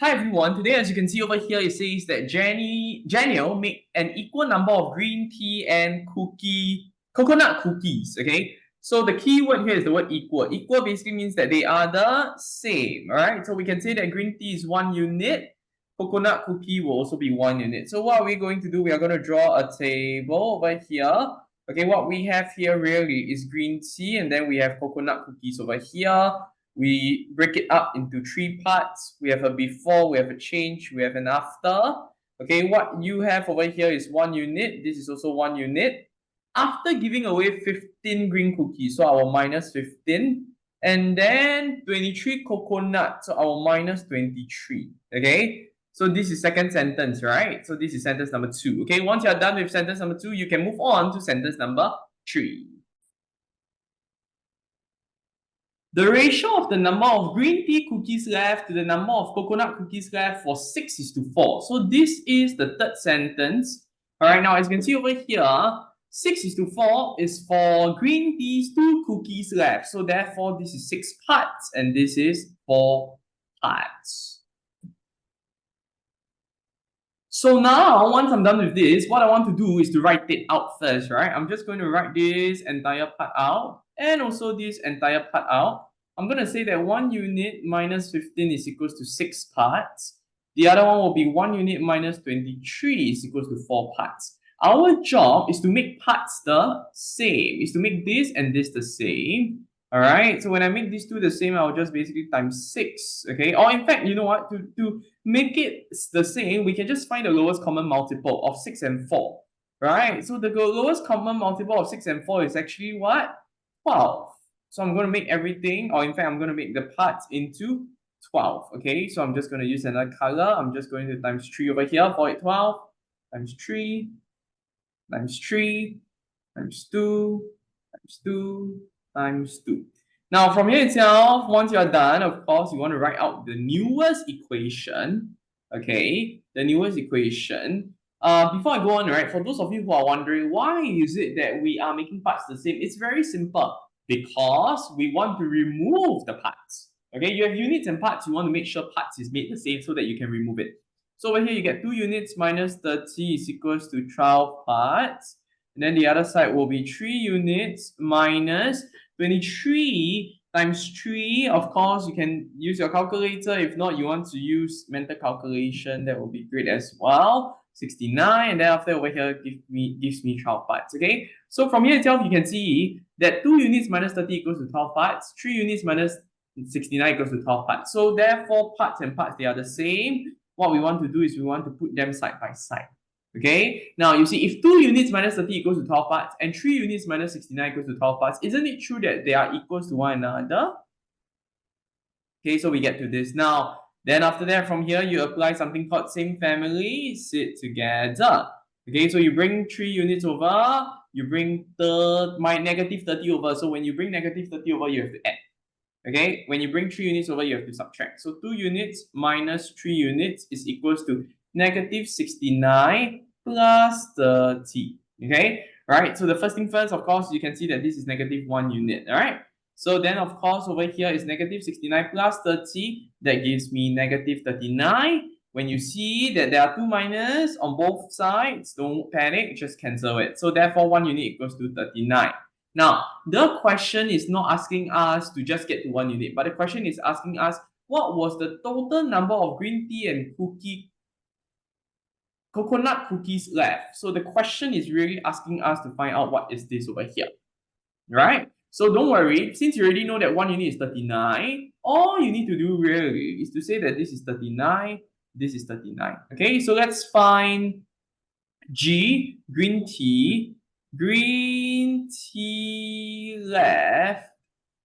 Hi everyone, today as you can see over here it says that Janiel made an equal number of green tea and coconut cookies, okay? So the key word here is the word equal. Equal basically means that they are the same, alright? So we can say that green tea is 1 unit, coconut cookie will also be 1 unit. So what are we going to do? We are going to draw a table over here. Okay, what we have here really is green tea and then we have coconut cookies over here. We break it up into 3 parts. We have a before, we have a change, we have an after. Okay, what you have over here is 1 unit. This is also 1 unit. After giving away 15 green cookies, so our minus 15. And then 23 coconut, so our minus 23. Okay, so this is second sentence, right? So this is sentence number 2. Okay, once you're done with sentence number 2, you can move on to sentence number 3. The ratio of the number of green tea cookies left to the number of coconut cookies left was 6:4. So this is the third sentence. All right, now as you can see over here, 6:4 is for green teas, 2 cookies left. So therefore, this is 6 parts and this is 4 parts. So now, once I'm done with this, what I want to do is to write it out first, right? I'm just going to write this entire part out and also this entire part out. I'm going to say that 1 unit minus 15 is equals to 6 parts. The other one will be 1 unit minus 23 is equals to 4 parts. Our job is to make parts the same, is to make this and this the same. All right, so when I make these two the same, I'll just basically times 6, okay? Or in fact, you know what? To make it the same, we can just find the lowest common multiple of 6 and 4, right? So the lowest common multiple of 6 and 4 is actually what? 12. So I'm going to make everything, or in fact, I'm going to make the parts into 12, okay? So I'm just going to use another color. I'm just going to times 3 over here for it, 12, times 3, times 3, times 2, times 2, times 2. Now, from here itself, once you're done, of course, you want to write out the newest equation, okay? The newest equation. Before I go on, right, for those of you who are wondering, why is it that we are making parts the same? It's very simple. Because we want to remove the parts. Okay, you have units and parts, you want to make sure parts is made the same so that you can remove it. So over here, you get 2 units minus 30 is equals to 12 parts. And then the other side will be 3 units minus 23 times 3. Of course, you can use your calculator. If not, you want to use mental calculation, that will be great as well. 69, and then after over here gives me 12 parts. Okay, so from here itself, you can see that 2 units minus 30 equals to 12 parts, 3 units minus 69 equals to 12 parts. So therefore, parts and parts, they are the same. What we want to do is we want to put them side by side. Okay, now you see, if 2 units minus 30 equals to 12 parts and 3 units minus 69 equals to 12 parts, isn't it true that they are equals to one another? Okay, so we get to this. Now, then after that, from here, you apply something called same family, sit together. Okay, so you bring 3 units over, you bring negative 30 over. So when you bring negative 30 over, you have to add. Okay, when you bring 3 units over, you have to subtract. So 2 units minus 3 units is equals to negative 69 plus 30. Okay, right? So the first thing first, of course, you can see that this is negative 1 unit. All right. So then, of course, over here is negative 69 plus 30. That gives me negative 39. When you see that there are 2 minus on both sides, don't panic, just cancel it. So therefore, 1 unit equals to 39. Now, the question is not asking us to just get to 1 unit, but the question is asking us, what was the total number of green tea and coconut cookies left? So the question is really asking us to find out what is this over here, right? So don't worry, since you already know that 1 unit is 39, all you need to do really is to say that this is 39, this is 39. Okay, so let's find G, green tea left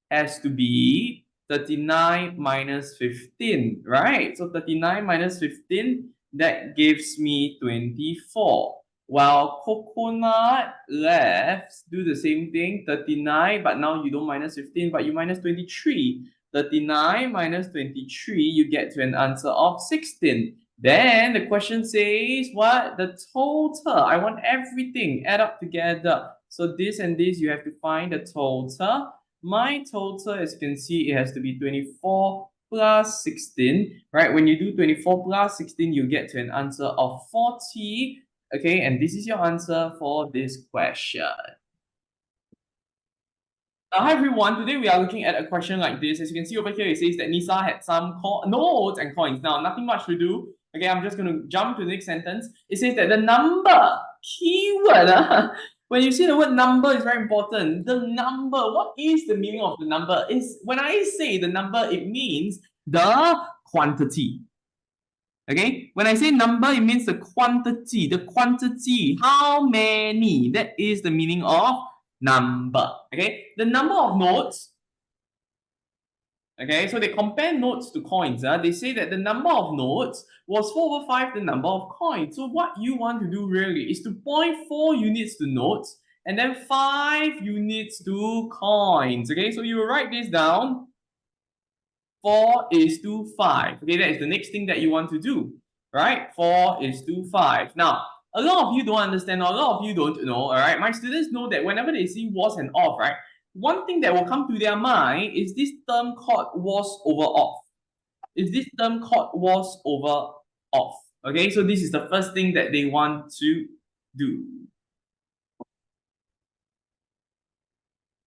has to be 39 minus 15, right? So 39 minus 15, that gives me 24. While coconut left, do the same thing, 39, but now you don't minus 15, but you minus 23. 39 minus 23, you get to an answer of 16. Then the question says, what? The total. I want everything add up together. So this and this, you have to find the total. My total, as you can see, it has to be 24 plus 16, right? When you do 24 plus 16, you get to an answer of 40. Okay, and this is your answer for this question. Hi everyone, today we are looking at a question like this. As you can see over here, it says that Nisa had some notes and coins. Now, nothing much to do. Okay, I'm just going to jump to the next sentence. It says that the number, keyword, when you see the word number is very important. The number, what is the meaning of the number? Is when I say the number, it means the quantity. Okay, when I say number, it means the quantity, how many, that is the meaning of number. Okay, the number of notes. Okay, so they compare notes to coins. They say that the number of notes was 4/5 the number of coins. So what you want to do really is to point 4 units to notes and then 5 units to coins. Okay, so you will write this down. 4:5. Okay, that is the next thing that you want to do, right? 4:5. Now, a lot of you don't understand, or a lot of you don't know, all right? My students know that whenever they see was and off, right? One thing that will come to their mind is this term called was over off. Is this term called was over off? Okay, so this is the first thing that they want to do.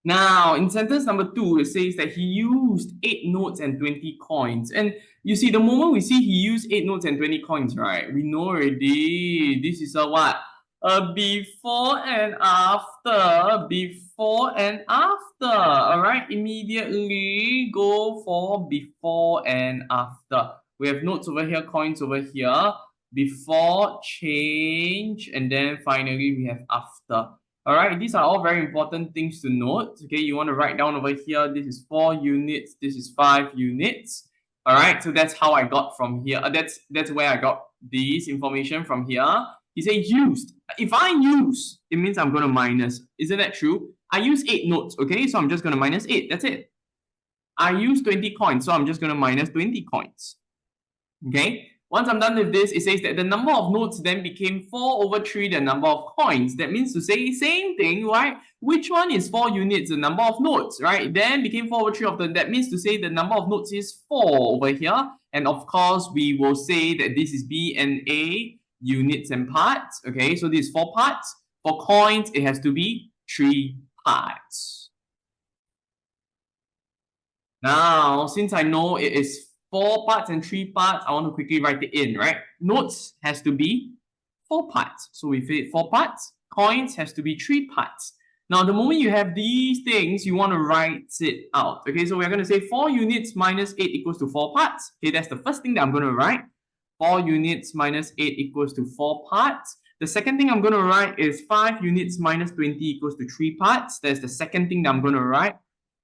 Now, in sentence number 2, it says that he used 8 notes and 20 coins. And you see, the moment we see he used 8 notes and 20 coins, right? We know already this is a what? A before and after. Before and after. Alright, immediately go for before and after. We have notes over here, coins over here. Before, change, and then finally we have after. All right, these are all very important things to note. Okay, you want to write down over here, this is 4 units, this is 5 units. All right, so that's how I got from here. That's where I got this information from here. He said used. If I use, it means I'm going to minus. Isn't that true? I use 8 notes, okay? So I'm just going to minus 8. That's it. I use 20 coins, so I'm just going to minus 20 coins. Okay? Once I'm done with this, it says that the number of notes then became 4/3 the number of coins. That means to say same thing, right? Which one is 4 units, the number of notes, right? Then became 4/3 of the, that means to say the number of notes is 4 over here. And of course, we will say that this is B and A, units and parts. Okay, so this is 4 parts. For coins, it has to be 3 parts. Now, since I know it is 4 parts and 3 parts, I want to quickly write it in, right? Notes has to be 4 parts. So we fit 4 parts. Coins has to be 3 parts. Now, the moment you have these things, you want to write it out. Okay, so we're going to say 4 units minus 8 equals to 4 parts. Okay, that's the first thing that I'm going to write. 4 units minus 8 equals to 4 parts. The second thing I'm going to write is 5 units minus 20 equals to 3 parts. That's the second thing that I'm going to write.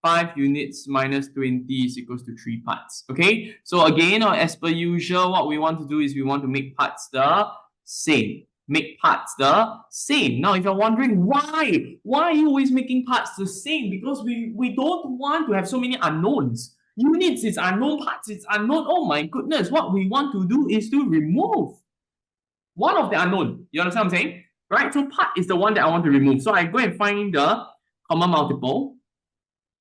5 units minus 20 is equals to 3 parts. Okay, so again, as per usual, what we want to do is we want to make parts the same. Make parts the same. Now, if you're wondering why are you always making parts the same? Because we don't want to have so many unknowns. Units is unknown, parts is unknown. Oh my goodness, what we want to do is to remove one of the unknown. You understand what I'm saying? Right, so part is the one that I want to remove. So I go and find the common multiple.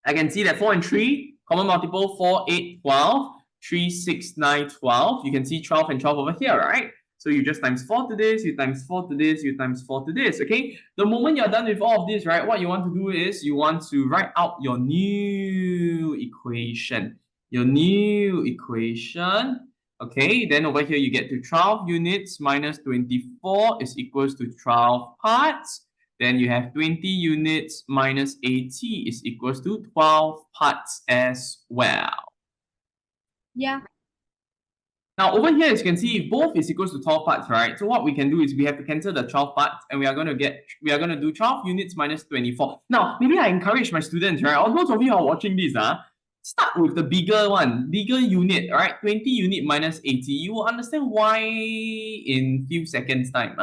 I can see that 4 and 3, common multiple, 4, 8, 12, 3, 6, 9, 12. You can see 12 and 12 over here, right? So you just times 4 to this, you times 4 to this, you times 4 to this, okay? The moment you're done with all of this, right, what you want to do is you want to write out your new equation. Your new equation, okay? Then over here, you get to 12 units minus 24 is equals to 12 parts. Then you have 20 units minus 80 is equals to 12 parts as well. Yeah. Now over here, as you can see, both is equals to 12 parts, right? So what we can do is we have to cancel the 12 parts and we are going to do 12 units minus 24. Now, maybe I encourage my students, right? Or those of you who are watching this, start with the bigger one, bigger unit, right? 20 unit minus 80. You will understand why in few seconds time.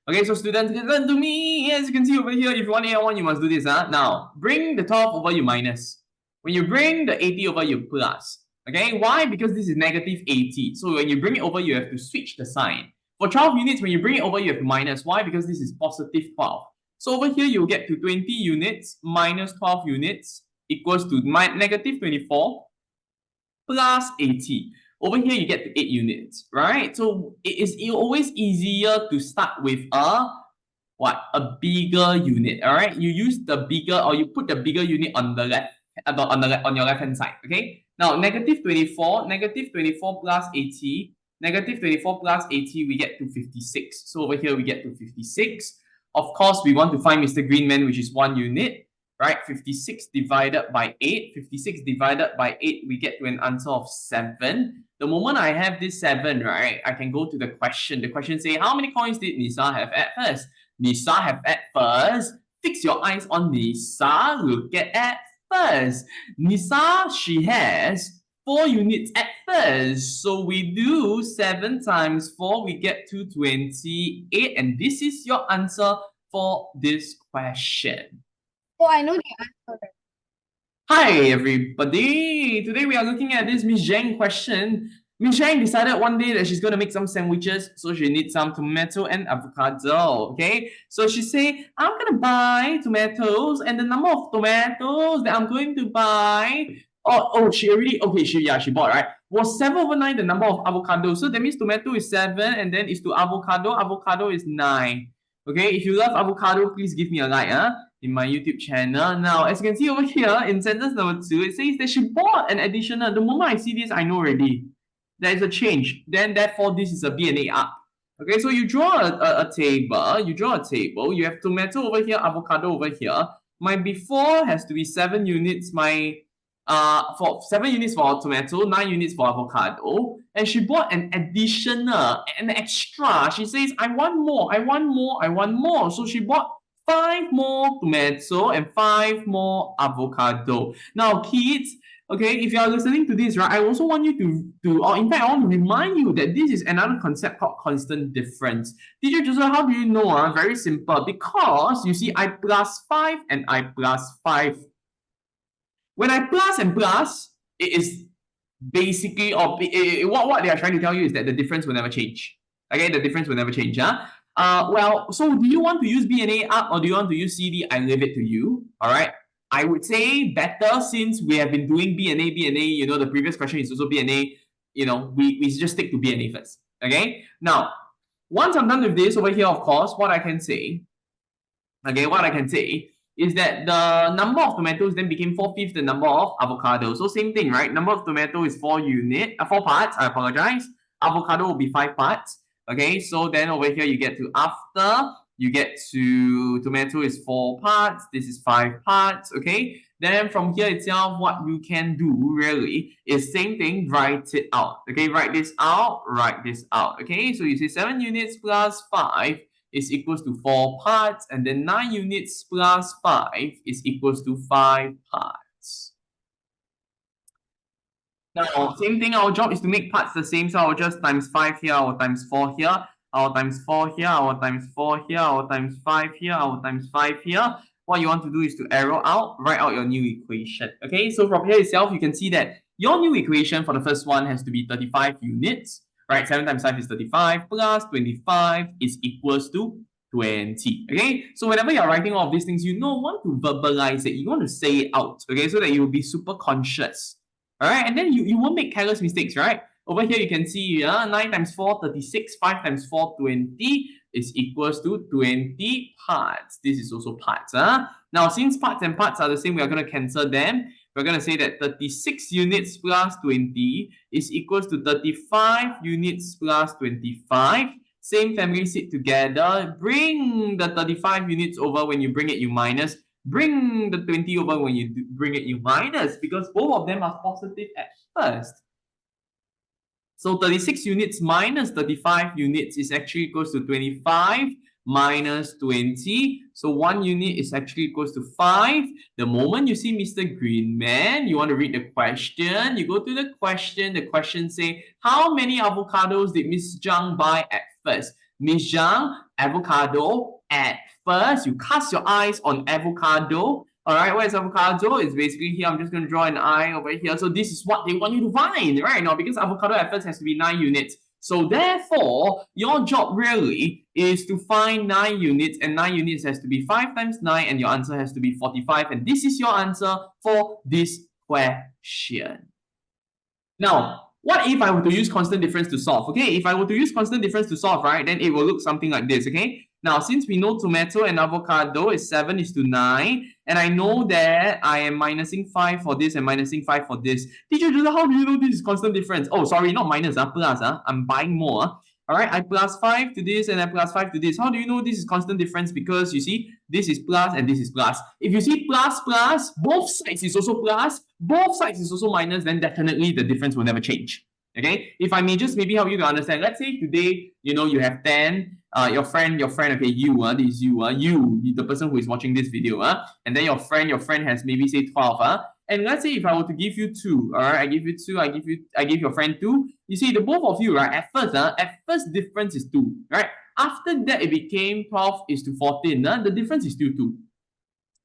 Okay, so students, listen to me. As you can see over here, if you want A1, you must do this. Now, bring the 12 over, you minus. When you bring the 80 over, you plus. Okay, why? Because this is negative 80. So when you bring it over, you have to switch the sign. For 12 units, when you bring it over, you have to minus. Why? Because this is positive 12. So over here, you'll get to 20 units minus 12 units equals to negative 24 plus 80. Over here, you get to 8 units, right? So it is always easier to start with a bigger unit. All right, you use the bigger, or you put the bigger unit on the left, on your left hand side. Okay. Now negative 24, negative 24 plus 80, negative 24 plus 80, we get to 56. So over here we get to 56. Of course, we want to find Mr. Greenman, which is 1 unit, right? 56 divided by 8. 56 divided by 8, we get to an answer of 7. The moment I have this 7, right, I can go to the question. The question say, how many coins did Nisa have at first? Nisa have at first. Fix your eyes on Nisa. Look at first. Nisa, she has 4 units at first. So we do 7 times 4, we get to 28. And this is your answer for this question. Oh, I know the answer. Hi everybody! Today we are looking at this Miss Zhang question. Miss Zhang decided one day that she's going to make some sandwiches, so she needs some tomato and avocado, okay? So she say, I'm going to buy tomatoes, and the number of tomatoes that I'm going to buy, she bought, right? Was 7/9 the number of avocados. So that means tomato is 7, and then is to avocado is 9. Okay, if you love avocado, please give me a like, in my YouTube channel. Now, as you can see over here in sentence number 2, it says that she bought an additional. The moment I see this, I know already there is a change. Then, therefore, this is a B&A up. Okay, so you draw a table. You draw a table. You have tomato over here, avocado over here. My before has to be 7 units. My for 7 units for tomato, 9 units for avocado, and she bought an additional, an extra. She says, I want more, I want more, I want more. So she bought 5 more tomato and 5 more avocado. Now, kids, okay, if you are listening to this, right, I also want you or in fact, I want to remind you that this is another concept called constant difference. Teacher Joseph, how do you know? Very simple. Because you see, I plus 5 and I plus 5. When I plus and plus, it is basically, what they are trying to tell you is that the difference will never change. Okay, the difference will never change. Well, so do you want to use B&A up or do you want to use CD? I leave it to you. All right. I would say better, since we have been doing B&A. You know, the previous question is also B&A. You know, we just stick to B&A first. Okay. Now, once I'm done with this over here, of course, what I can say is that the number of tomatoes then became 4/5 the number of avocados. So same thing, right? Number of tomato is 4 parts. I apologize. Avocado will be 5 parts. Okay, so then over here you get to after, you get to tomato is 4 parts. This is 5 parts. Okay, then from here itself, what you can do really is same thing, write it out. Okay, write this out. Okay, so you say 7 units plus 5 is equals to 4 parts, and then 9 units plus 5 is equals to 5 parts. Now, same thing, our job is to make parts the same, so I'll just times 5 here, I'll times 4 here, I'll times 4 here, I'll times 4 here, I'll times 5 here, I'll times 5 here. What you want to do is to arrow out, write out your new equation. Okay, so from here itself, you can see that your new equation for the first one has to be 35 units. Right, 7 times 5 is 35 plus 25 is equals to 20. Okay, so whenever you're writing all of these things, you want to verbalize it. You want to say it out. Okay, so that you will be super conscious. All right, and then you won't make careless mistakes, right? Over here, you can see 9 times 4, 36. 5 times 4, 20 is equals to 20 parts. This is also parts. Now, since parts and parts are the same, we are going to cancel them. We're going to say that 36 units plus 20 is equals to 35 units plus 25. Same family, sit together. Bring the 35 units over. When you bring it, you minus. Bring the 20 over. When you bring it, you minus. Because both of them are positive at first. So 36 units minus 35 units is actually equals to 25 minus 20. So 1 unit is actually equals to 5. The moment you see Mr. Greenman, you want to read the question. You go to the question. The question say, how many avocados did Miss Zhang buy at first? Miss Zhang, avocado at first. You cast your eyes on avocado. All right, where's avocado? It's basically here. I'm just going to draw an eye over here. So this is what they want you to find right now, because avocado at first has to be 9 units. So therefore, your job really is to find 9 units, and 9 units has to be 5 times 9, and your answer has to be 45. And this is your answer for this question. Now, what if I were to use constant difference to solve? Okay, if I were to use constant difference to solve, right, then it will look something like this, okay? Now, since we know tomato and avocado is 7:9, and I know that I am minusing 5 for this and minusing 5 for this. Teacher, how do you know this is constant difference? Oh, sorry, not minus, plus. I'm buying more. All right, I plus 5 to this and I plus 5 to this. How do you know this is constant difference? Because you see, this is plus and this is plus. If you see plus, plus, both sides is also plus, both sides is also minus, then definitely the difference will never change. Okay, if I may just maybe help you to understand, let's say today, you have 10, your friend, okay, this is you, the person who is watching this video, and then your friend has maybe say 12, and let's say if I were to give you 2, all right, I give you 2, I give your friend 2. You see, the both of you, right? At first difference is 2, right? After that, it became 12:14. The difference is still 2.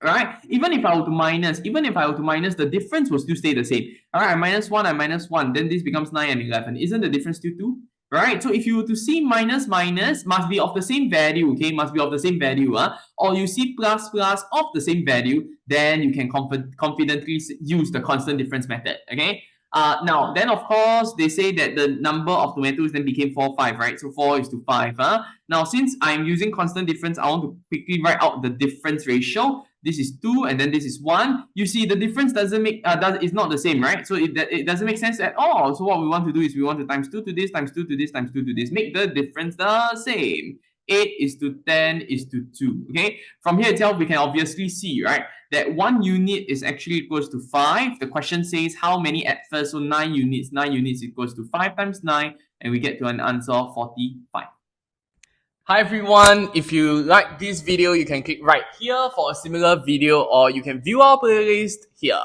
Right? Even if I were to minus, the difference will still stay the same. All right, I minus 1, then this becomes 9 and 11. Isn't the difference still 2? Right? So if you were to see minus, must be of the same value, okay? Must be of the same value, or you see plus, of the same value, then you can confidently use the constant difference method, okay? Now, then of course, they say that the number of tomatoes then became 4, 5, right? So 4:5. Now, since I'm using constant difference, I want to quickly write out the difference ratio. This is 2 and then this is 1. You see, the difference is not the same, right? So it doesn't make sense at all. So what we want to do is we want to times 2 to this, times 2 to this, times 2 to this. Make the difference the same. 8:10:2. Okay, from here itself we can obviously see, right, that 1 unit is actually equals to 5. The question says how many at first, so 9 units. 9 units equals to 5 times 9, and we get to an answer of 45. Hi everyone, if you like this video, you can click right here for a similar video, or you can view our playlist here.